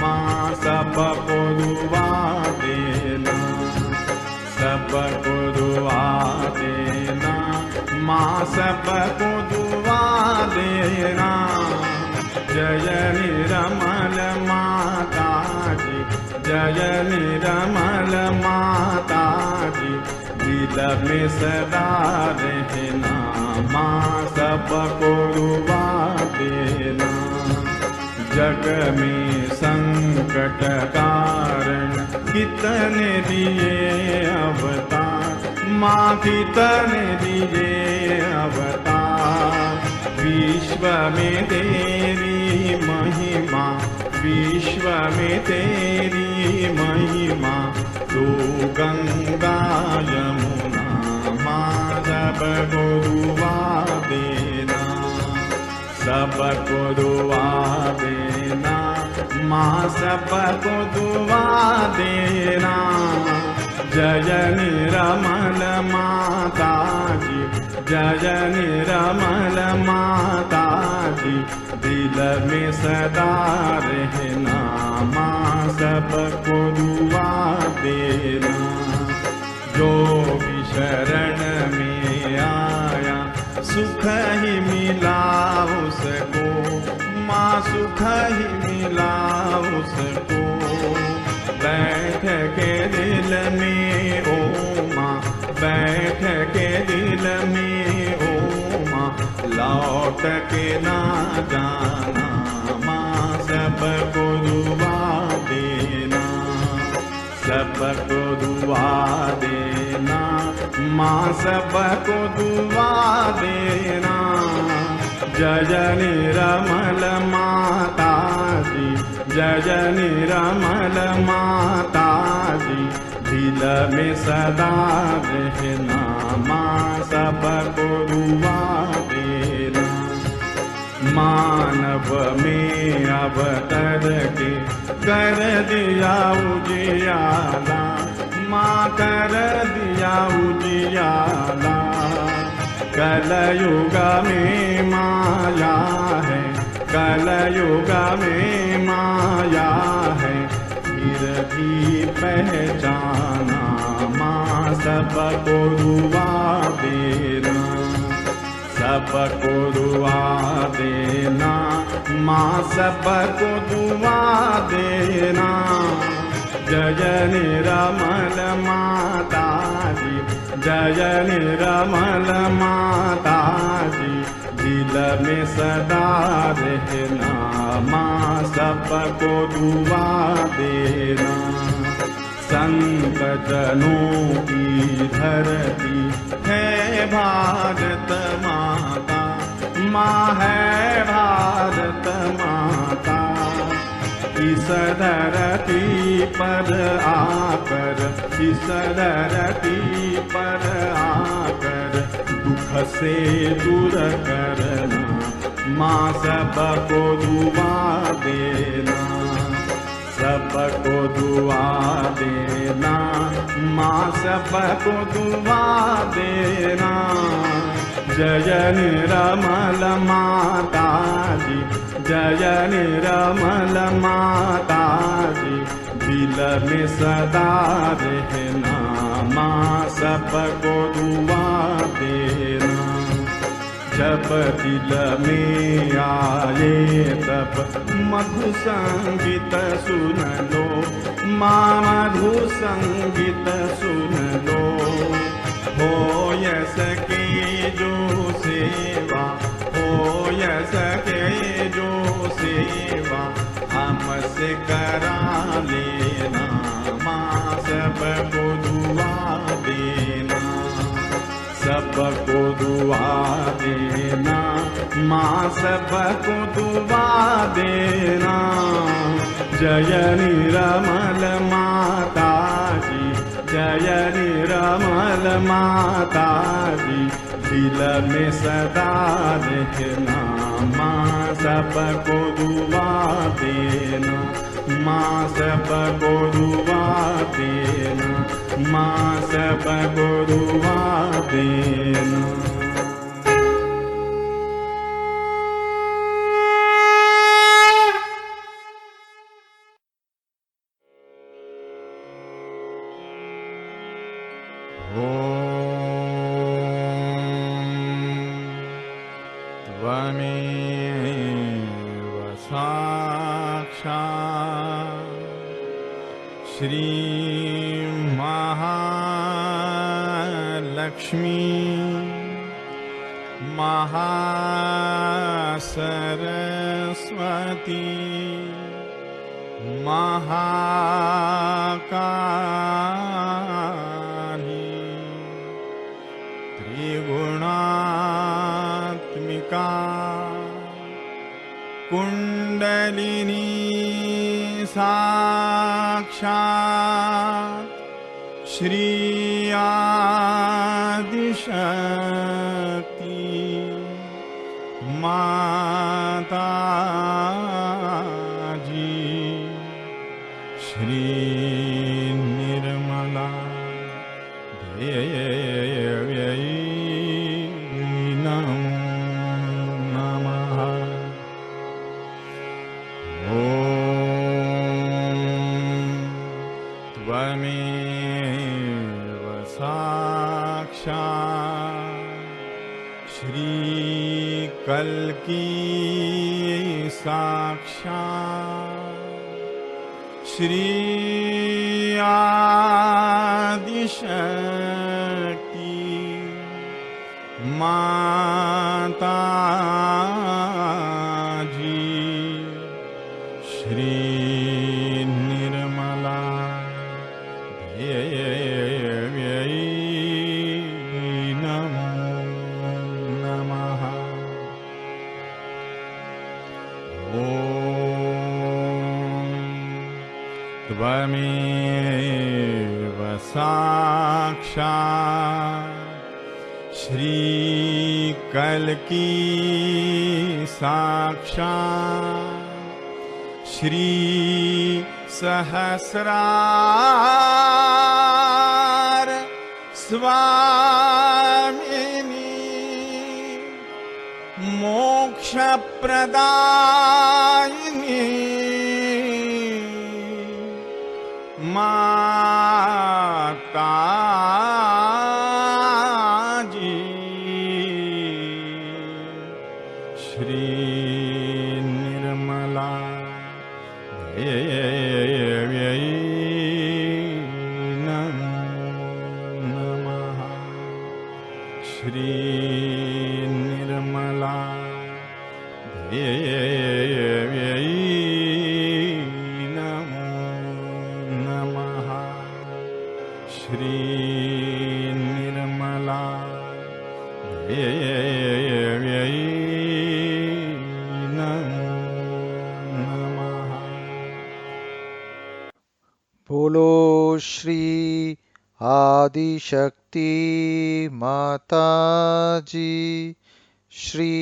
माँ, सबको दुआ देना, सबको दुआ देना माँ, सबको दुआ देना। जय निर्मल माता जी, जय निर्मल माता जी, दिल में सदा रहना माँ, सबको दुआ देना। जग में संकट कारण कितने दिए अवतार माँ, कितने दिए अवतार। विश्व में तेरी महिमा, विश्व में तेरी महिमा, तू गंगा यमुना माँ, सबको दुआ देना, सबको दुआ देना माँ, सबको दुआ देना। जय निर्मल माता जी, जय निर्मल माता जी, दिल में सदा रहना माँ, सबको दुआ देना। जो भी शरण में आया सुख ही मिला उसको माँ, सुख ही मिला उसको। बैठ के दिल में ओ माँ, बैठ के दिल में ओ माँ, लौट के ना जाना माँ, सबको दुआ देना, सबको दुआ देना माँ, सबको दुआ देना। जय निर्मल माता जी, जय निर्मल माता जी, दिल में सदा रहना माँ, सबको दुआ देना। मानव में अवतर के कर दिया उजियाला माँ, कर दिया उजियाला। कलयुग में माया है, कलयुग में माया है, फिर भी पहचाना माँ, सबको दुआ देना, सबको दुआ देना माँ, सबको दुआ देना। जय निर्मल माता जी, जय निर्मल माता जी, दिल में सदा रहना माँ, सबको दुआ देना। संत जनों की धरती है भारत माता, माँ है भारत माता। इस धरती पर आकर, इस धरती पर आकर, दुख से दूर करना माँ, सबको दुआ देना, सबको दुआ देना माँ, सबको दुआ देना। जय निर्मल माता जी, जय निर्मल माता जी, दिल में सदा रहना माँ, सबको दुआ देना। जब दिल में आए तब मधु संगीत सुन लो माँ, मधु संगीत सुन लो। हो य सके जो सेवा, हो य सके जो सेवा, हमसे करा लेना माँ, सबको दुआ देना, सबको दुआ देना माँ, सबको दुआ देना। जय निर्मल माता जी, जय निर्मल माता जी, दिल में सदा रहना, माँ सबको दुआ देना, माँ सबको दुआ देना, माँ सबको दुआ देना। त्वमेव साक्षात् श्री महालक्ष्मी महासरस्वती महाकाली त्रिगुणात्मिका कुण्डलिनी साक्षात् श्री आदिशक्ति माताजी श्री निर्मला देव्यै नमो नमः। ॐ त्वमेव साक्षात् श्री कल्की साक्षात् श्री आदिशक्ति माताजी श्री निर्मला देव्यै नमो नमः। ॐ त्वमेव साक्षात् श्री कल्की साक्षात् श्री सहस्रार स्वामिनी मोक्षप्रदायिनी माताजी श्री निर्मला देव्यै नमो नमः। श्री निर्मला देव्यै नमो नमः। श्री निर्मला देव्यै नमो नमः। बोलो श्री आदिशक्ति माता जी श्री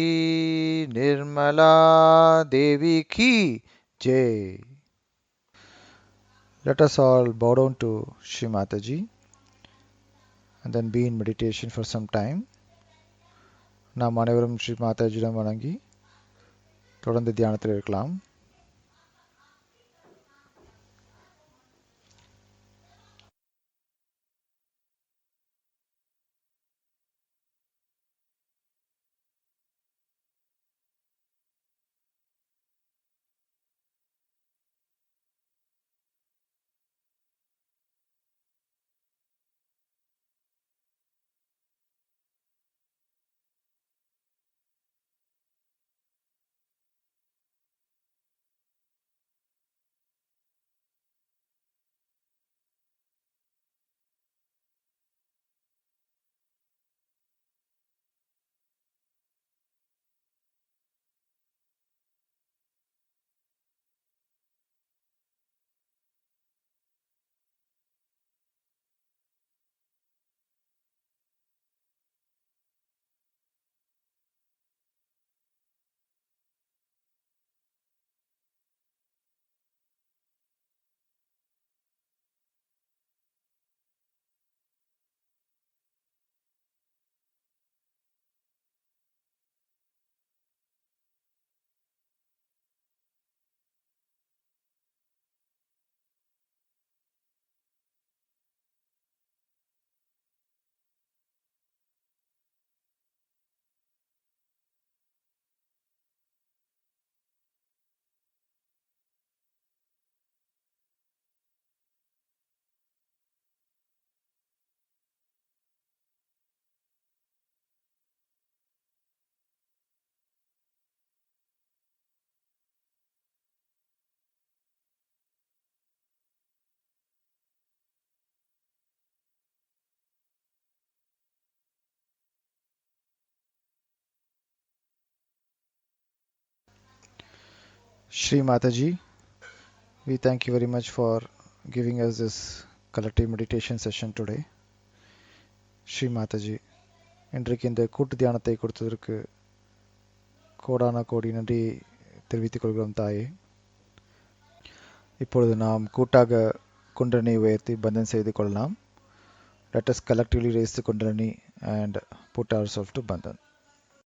निर्मला देवी की जय। Let us all bow down to Shri Mataji and then be in meditation for some time. நாம் அனைவரும் ஸ்ரீ மாதாஜியிடம் வணங்கி தொடர்ந்து தியானத்தில் இருக்கலாம். Shri Mataji, we thank you very much for giving us this collective meditation session today. Shri Mataji, இன்றைக்கு இந்த கூட்டு தியானத்தை கொடுத்ததற்கு கோடான கோடி நன்றி தெரிவித்துக் கொள்கிறோம் தாயே. இப்பொழுது நாம் கூட்டாக குண்டலினி உயர்த்தி பந்தன் செய்து கொள்ளலாம். Let us collectively raise the kundalini and put ourselves to bandhan.